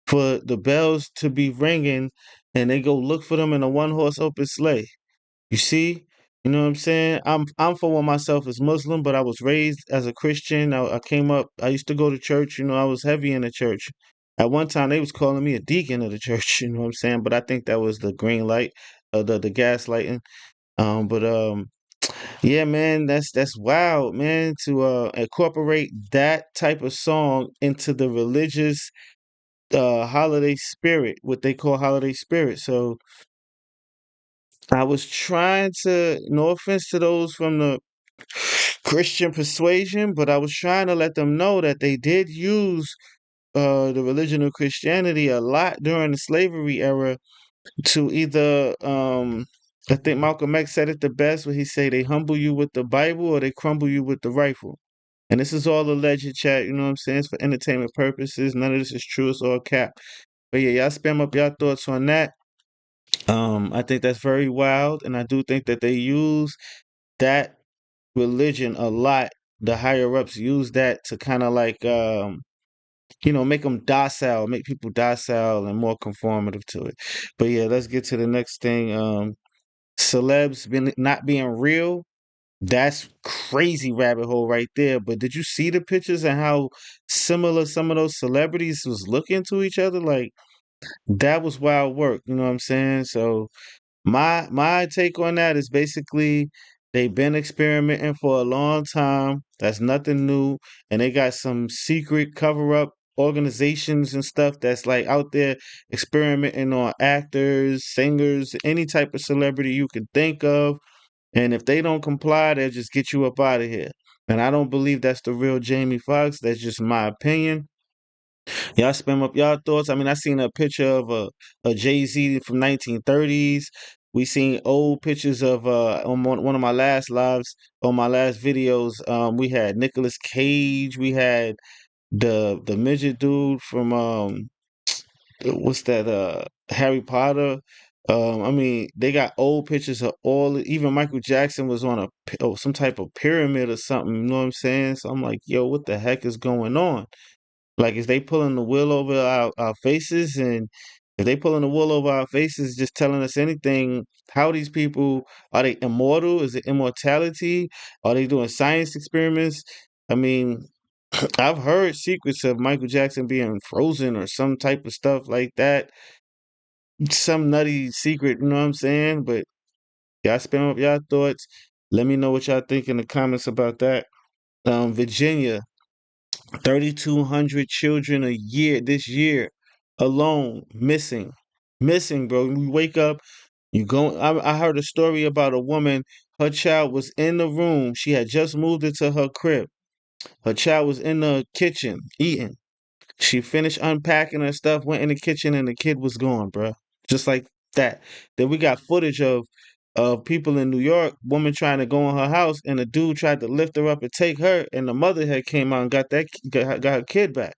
for the bells to be ringing, and they go look for them in a one horse open sleigh. You see? You know what I'm saying? I'm for one myself as Muslim, but I was raised as a Christian. I came up. I used to go to church. I was heavy in the church. At one time, they was calling me a deacon of the church. You know what I'm saying? But I think that was the green light, the gaslighting. But yeah, man, that's wild, man. To incorporate that type of song into the religious holiday spirit, what they call holiday spirit. So I was trying to, no offense to those from the Christian persuasion, but I was trying to let them know that they did use the religion of Christianity a lot during the slavery era to either I think Malcolm X said it the best when he say they humble you with the Bible or they crumble you with the rifle. And this is all alleged, chat, you know what I'm saying? It's for entertainment purposes. None of this is true, it's all cap. But yeah, y'all spam up y'all thoughts on that. I think that's very wild, and I do think that they use that religion a lot. The higher ups use that to kind of like, make them docile, make people docile and more conformative to it. But yeah, let's get to the next thing. Celebs been not being real. That's crazy rabbit hole right there. But did you see the pictures and how similar some of those celebrities was looking to each other? Like, that was wild work. You know what I'm saying? So my take on that is basically They've been experimenting for a long time. That's nothing new. And they got some secret cover up organizations and stuff that's like out there experimenting on actors, singers, any type of celebrity you could think of. And if they don't comply, they'll just get you up out of here. And I don't believe that's the real Jamie Foxx. That's just my opinion. Y'all spam up y'all thoughts. I mean, I seen a picture of a Jay-Z from 1930s. We seen old pictures of on one of my last lives, on my last videos. We had Nicolas Cage. We had the midget dude from what's that Harry Potter. I mean, they got old pictures of all. Even Michael Jackson was on some type of pyramid or something. You know what I'm saying? So I'm like, yo, what the heck is going on? Like, is they pulling the wool over our faces? And if they pulling the wool over our faces, just telling us anything, how these people, are they immortal? Is it immortality? Are they doing science experiments? I mean, I've heard secrets of Michael Jackson being frozen or some type of stuff like that. Some nutty secret, you know what I'm saying? But y'all spam up y'all thoughts. Let me know what y'all think in the comments about that. Virginia, 3,200 children a year this year alone missing. Missing, bro. You wake up, you go. I heard a story about a woman. Her child was in the room. She had just moved into her crib. Her child was in the kitchen eating. She finished unpacking her stuff, went in the kitchen, and the kid was gone, bro. Just like that. Then we got footage of people in New York, woman trying to go in her house, and a dude tried to lift her up and take her, and the mother had came out and got her kid back.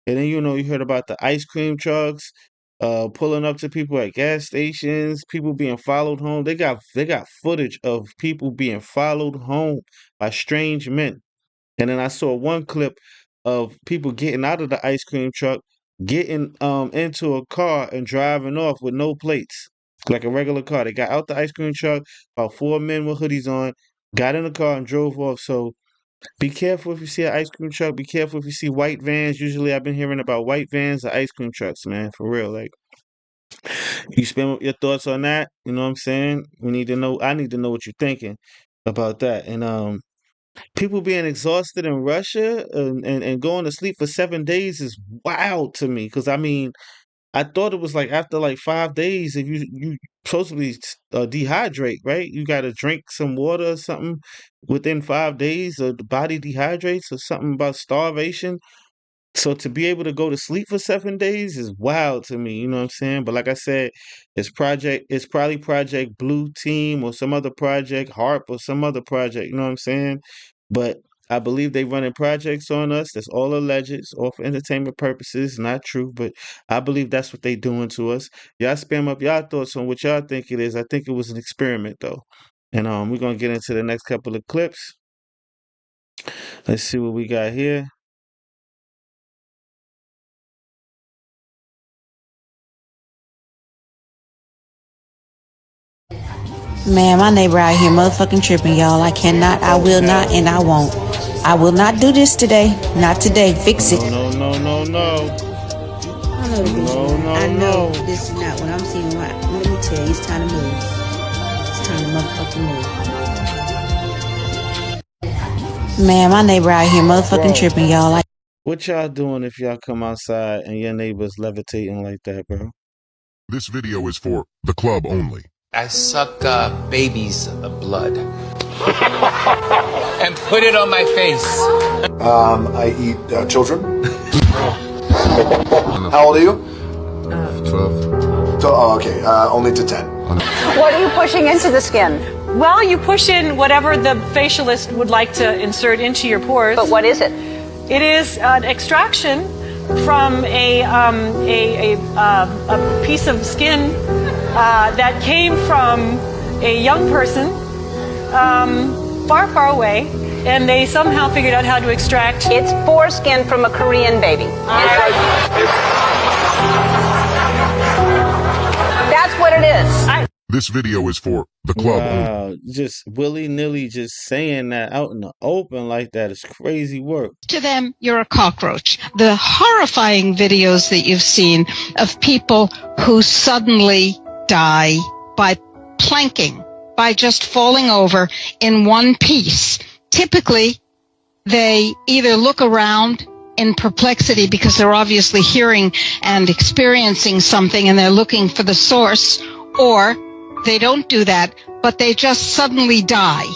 And then you heard about the ice cream trucks pulling up to people at gas stations, people being followed home. They got footage of people being followed home by strange men. And then I saw one clip of people getting out of the ice cream truck, getting into a car and driving off with no plates, like a regular car. They got out the ice cream truck, about four men with hoodies on, got in the car and drove off. So be careful if you see an ice cream truck. Be careful if you see white vans. Usually I've been hearing about white vans or ice cream trucks, man, for real. Like, you spend your thoughts on that. You know what I'm saying? We need to know. I need to know what you're thinking about that. And people being exhausted in Russia and going to sleep for 7 days is wild to me. Because I mean, I thought it was like after like 5 days, if you supposed to be dehydrate, right? You got to drink some water or something within 5 days, or the body dehydrates, or something about starvation. So to be able to go to sleep for 7 days is wild to me, you know what I'm saying? But like I said, it's probably Project Blue Team or some other project, HARP or some other project, you know what I'm saying? But I believe they running projects on us. That's all alleged. It's all for entertainment purposes, not true, but I believe that's what they doing to us. Y'all spam up y'all thoughts on what y'all think it is. I think it was an experiment though. And we're gonna get into the next couple of clips. Let's see what we got here. Man, my neighbor out here motherfucking tripping, y'all. I cannot, I will not, and I won't. I will not do this today. Not today. Fix it. No. I know this is not what I'm seeing. Let me tell you, it's time to move. It's time to motherfucking move. Man, my neighbor out here motherfucking tripping, y'all. What y'all doing if y'all come outside and your neighbor's levitating like that, bro? This video is for the club only. I suck baby's blood and put it on my face. I eat children. How old are you? 12. Oh, okay. Only to 10. What are you pushing into the skin? Well, you push in whatever the facialist would like to insert into your pores. But what is it? It is an extraction from a piece of skin that came from a young person far, far away, and they somehow figured out how to extract. It's foreskin from a Korean baby. That's what it is. This video is for the club only. Just willy-nilly just saying that out in the open like that is crazy work. To them, you're a cockroach. The horrifying videos that you've seen of people who suddenly die by planking, by just falling over in one piece. Typically, they either look around in perplexity because they're obviously hearing and experiencing something and they're looking for the source, or they don't do that, but they just suddenly die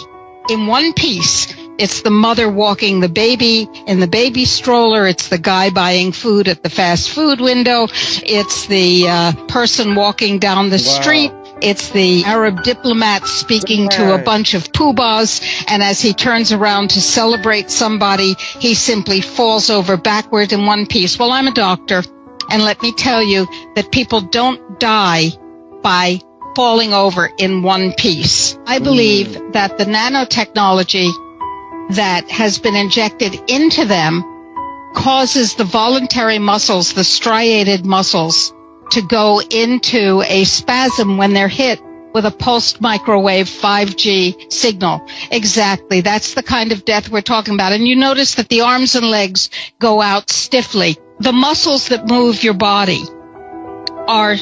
in one piece. It's the mother walking the baby in the baby stroller. It's the guy buying food at the fast food window. It's the person walking down the street. It's the Arab diplomat speaking to a bunch of poobahs, and as he turns around to celebrate somebody, he simply falls over backward in one piece. Well, I'm a doctor, and let me tell you that people don't die by falling over in one piece. I believe that the nanotechnology that has been injected into them causes the voluntary muscles, the striated muscles, to go into a spasm when they're hit with a pulsed microwave 5G signal. Exactly. That's the kind of death we're talking about. And you notice that the arms and legs go out stiffly. The muscles that move your body are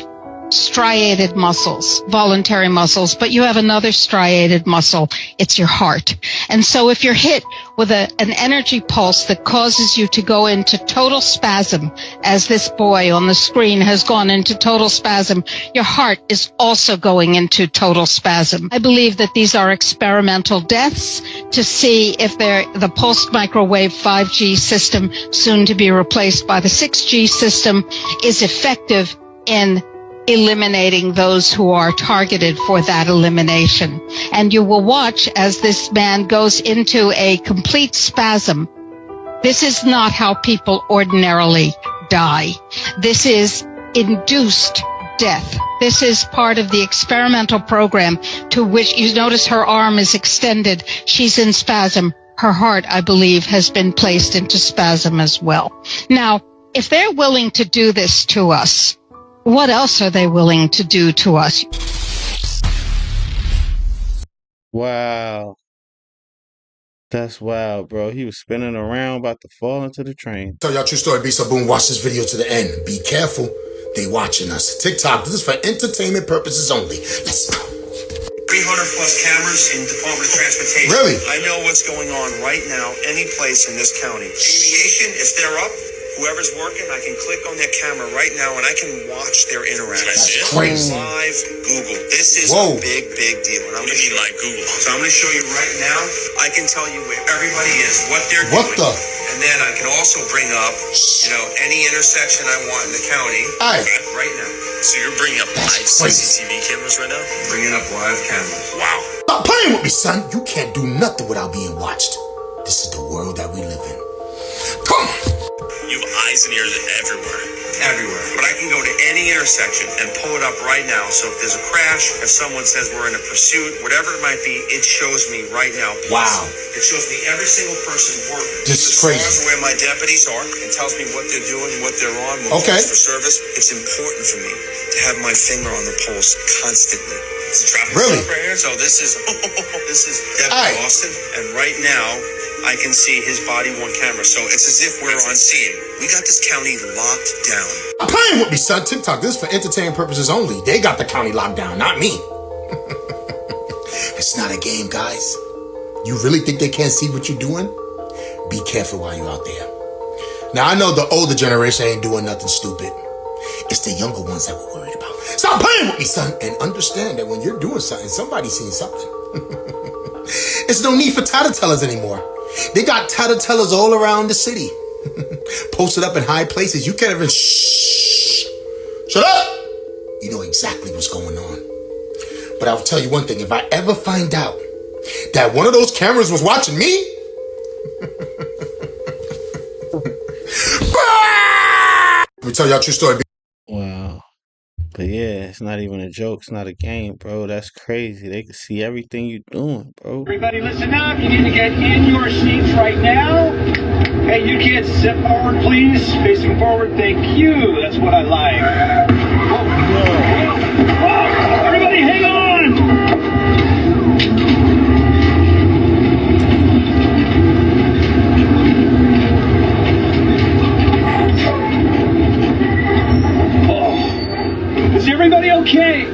striated muscles, voluntary muscles, but you have another striated muscle. It's your heart. And so if you're hit with an energy pulse that causes you to go into total spasm, as this boy on the screen has gone into total spasm, your heart is also going into total spasm. I believe that these are experimental deaths to see if the pulsed microwave 5G system, soon to be replaced by the 6G system, is effective in eliminating those who are targeted for that elimination. And you will watch as this man goes into a complete spasm. This is not how people ordinarily die. This is induced death. This is part of the experimental program to which you notice her arm is extended. She's in spasm. Her heart, I believe, has been placed into spasm as well. Now, if they're willing to do this to us, what else are they willing to do to us? Wow. That's wild, bro. He was spinning around, about to fall into the train. Tell y'all true story, B. So boom, watch this video to the end. Be careful. They watching us. TikTok, this is for entertainment purposes only. Let's go. 300 plus cameras in Department of Transportation. Really? I know what's going on right now, any place in this county. Aviation, if they're up, whoever's working, I can click on their camera right now and I can watch their interaction. That's crazy. Live Google. This is a big, big deal. And I'm going to mean like Google. So I'm going to show you right now. I can tell you where everybody is, what they're doing. What the? And then I can also bring up, any intersection I want in the county. Right now. So you're bringing up live CCTV cameras right now? Bringing up live cameras. Wow. Stop playing with me, son. You can't do nothing without being watched. This is the world that we live in. Come on. You have eyes and ears everywhere. Everywhere. But I can go to any intersection and pull it up right now. So if there's a crash, if someone says we're in a pursuit, whatever it might be, it shows me right now. Wow. It shows me every single person working. This is crazy. Where my deputies are. It tells me what they're doing, what they're on, what for service. It's important for me to have my finger on the pulse constantly. It's a traffic stop right here. So this is Deputy Austin, and right now I can see his body worn camera. So it's as if we're on scene. We got this county locked down. Stop playing with me, son. TikTok, this is for entertainment purposes only. They got the county locked down, not me. It's not a game, guys. You really think they can't see what you're doing? Be careful while you're out there. Now, I know the older generation ain't doing nothing stupid. It's the younger ones that we're worried about. Stop playing with me, son, and understand that when you're doing something, somebody's seeing something. It's no need for tattletellers anymore. They got tattletellers all around the city. Posted up in high places. You can't even shut up. You know exactly what's going on. But I'll tell you one thing. If I ever find out that one of those cameras was watching me, let me tell y'all a true story. Wow. But yeah, it's not even a joke. It's not a game, bro. That's crazy. They can see everything you're doing, bro. Everybody listen up. You need to get in your seats right now. Hey, you kids, step forward, please. Facing forward. Thank you. That's what I like. Whoa. Everybody hang on. Is everybody okay?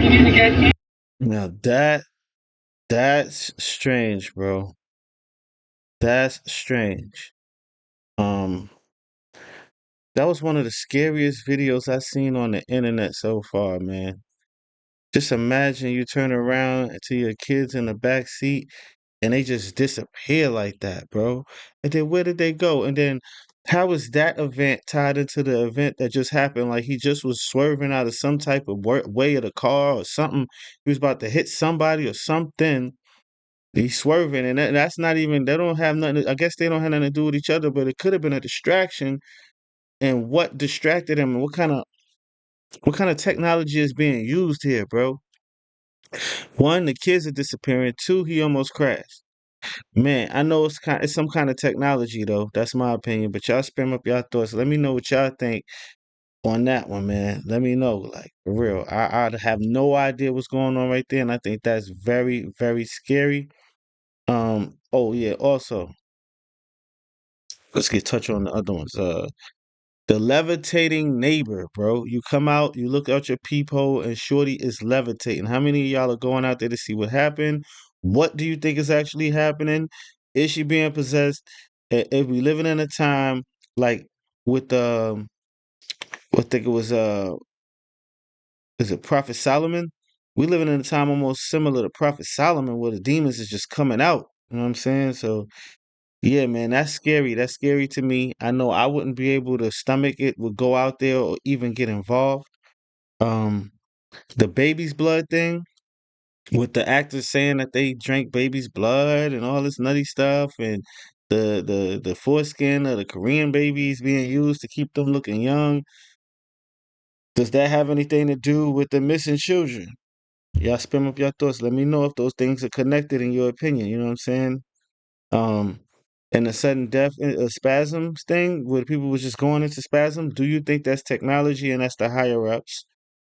You need to get in. Now that's strange, bro. That's strange. Um, that was one of the scariest videos I've seen on the internet so far, man. Just imagine you turn around to your kids in the back seat and they just disappear like that, bro. And then where did they go? And then how is that event tied into the event that just happened? Like he just was swerving out of some type of way of the car or something. He was about to hit somebody or something. He's swerving, and that's not even. They don't have nothing. I guess they don't have nothing to do with each other, but it could have been a distraction. And what distracted him? And what kind of technology is being used here, bro? One, the kids are disappearing. Two, he almost crashed. Man, I know it's some kind of technology though. That's my opinion. But y'all spam up y'all thoughts. Let me know what y'all think on that one, man. Let me know, like for real. I have no idea what's going on right there, and I think that's very, very scary. Oh yeah. Also, let's get touch on the other ones. The levitating neighbor, bro. You come out, you look out your peephole, and Shorty is levitating. How many of y'all are going out there to see what happened? What do you think is actually happening? Is she being possessed? If we living in a time like with I think it was is it Prophet Solomon? We living in a time almost similar to Prophet Solomon, where the demons is just coming out. You know what I'm saying? So yeah, man, that's scary. That's scary to me. I know I wouldn't be able to stomach it, would go out there or even get involved. Um, the baby's blood thing, with the actors saying that they drank baby's blood and all this nutty stuff, and the foreskin of the Korean babies being used to keep them looking young. Does that have anything to do with the missing children? Y'all spam up your thoughts. Let me know if those things are connected in your opinion. You know what I'm saying? Um, and the sudden death spasms thing, where people was just going into spasm. Do you think that's technology and that's the higher ups?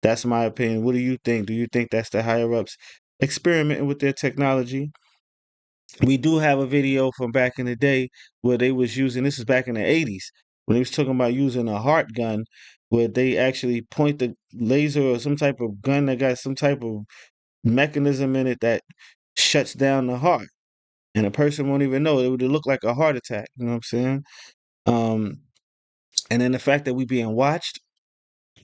That's my opinion. What do you think? Do you think that's the higher ups experimenting with their technology? We do have a video from back in the day where they was using. This is back in the 80s when they was talking about using a heart gun, where they actually point the laser or some type of gun that got some type of mechanism in it that shuts down the heart, and a person won't even know. It would look like a heart attack. You know what I'm saying? Um, and then the fact that we being watched,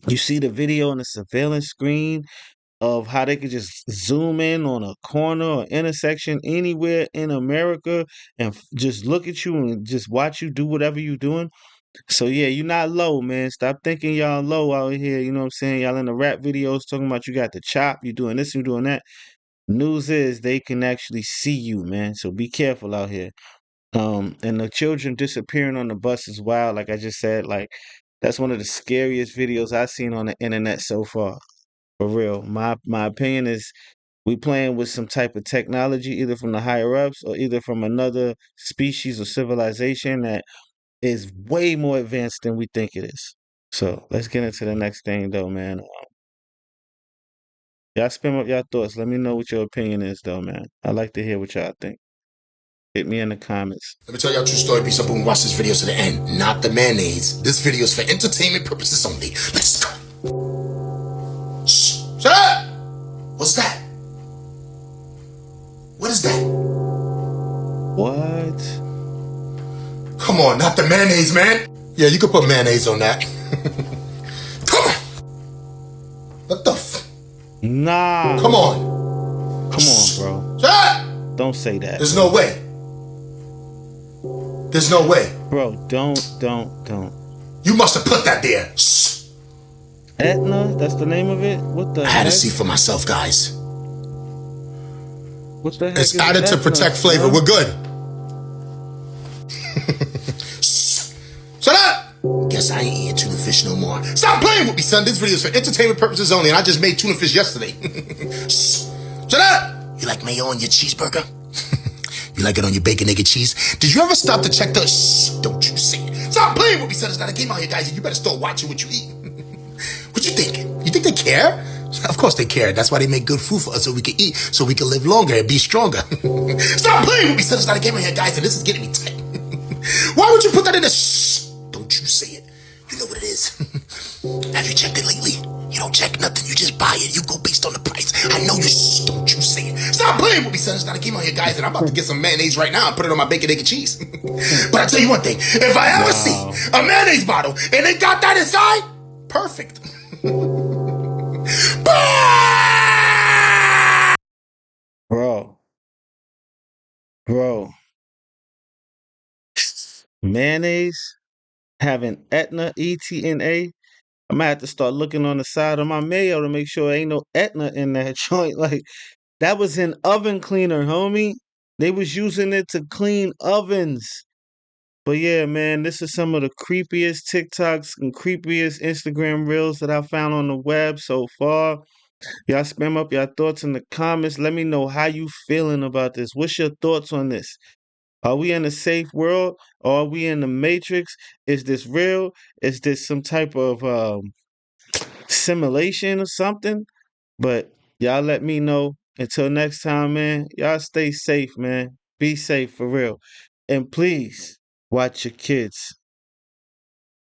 you see the video on the surveillance screen of how they could just zoom in on a corner or intersection anywhere in America and just look at you and just watch you do whatever you're doing. So yeah, you're not low, man. Stop thinking y'all low out here. You know what I'm saying? Y'all in the rap videos talking about you got the chop, you doing this, you doing that. News is they can actually see you, man. So be careful out here. And the children disappearing on the bus is wild. Like I just said, like that's one of the scariest videos I've seen on the internet so far. For real. My opinion is we playing with some type of technology, either from the higher ups or either from another species or civilization that is way more advanced than we think it is. So let's get into the next thing though, man. Y'all spam up y'all thoughts. Let me know what your opinion is though, man. I like to hear what y'all think. Hit me in the comments. Let me tell y'all a true story. Be simple and watch this video to the end. Not the mayonnaise. This video is for entertainment purposes only. Let's go. Shh. Shut up! What's that? What is that? What? Come on, not the mayonnaise, man. Yeah, you could put mayonnaise on that. Come on. What the f? Nah. Come on. Come on, bro. Shut up! Don't say that. There's no way. There's no way. Bro, don't. You must have put that there. Shh. Etna? That's the name of it? What the I had heck? to see for myself, guys. What the heck? It's is added to Etna, protect flavor. bro? We're good. Shut up! Guess I ain't eating tuna fish no more. Stop playing with me, son. This video is for entertainment purposes only, and I just made tuna fish yesterday. Shut up! You like mayo on your cheeseburger? You like it on your bacon, egg, and cheese? Did you ever stop to check the... Shh, don't you say it. Stop playing with me, son. It's not a game out here, guys. You better start watching what you eat. What you think? You think they care? Of course they care. That's why they make good food for us so we can eat, so we can live longer and be stronger. Stop playing with me, son. It's not a game out here, guys, and this is getting me tight. Why would you put that in the... Shh, don't you say it. You know what it is. Have you checked it lately? You don't check nothing. You just buy it. You go based on the price. I know you. Don't you say it. Stop playing with me, son. It's not a game on here, guys. And I'm about to get some mayonnaise right now and put it on my bacon, egg, and cheese. But I tell you one thing. If I ever see a mayonnaise bottle and they got that inside, perfect. Bro, mayonnaise having Etna, ETNA. I'm gonna have to start looking on the side of my mayo to make sure ain't no Etna in that joint. Like that was an oven cleaner, homie. They was using it to clean ovens. But yeah, man, this is some of the creepiest TikToks and creepiest Instagram reels that I found on the web so far. Y'all spam up your thoughts in the comments. Let me know how you feeling about this. What's your thoughts on this? Are we in a safe world or are we in the matrix? Is this real? Is this some type of simulation or something? But y'all let me know. Until next time, man, y'all stay safe, man. Be safe for real. And please watch your kids.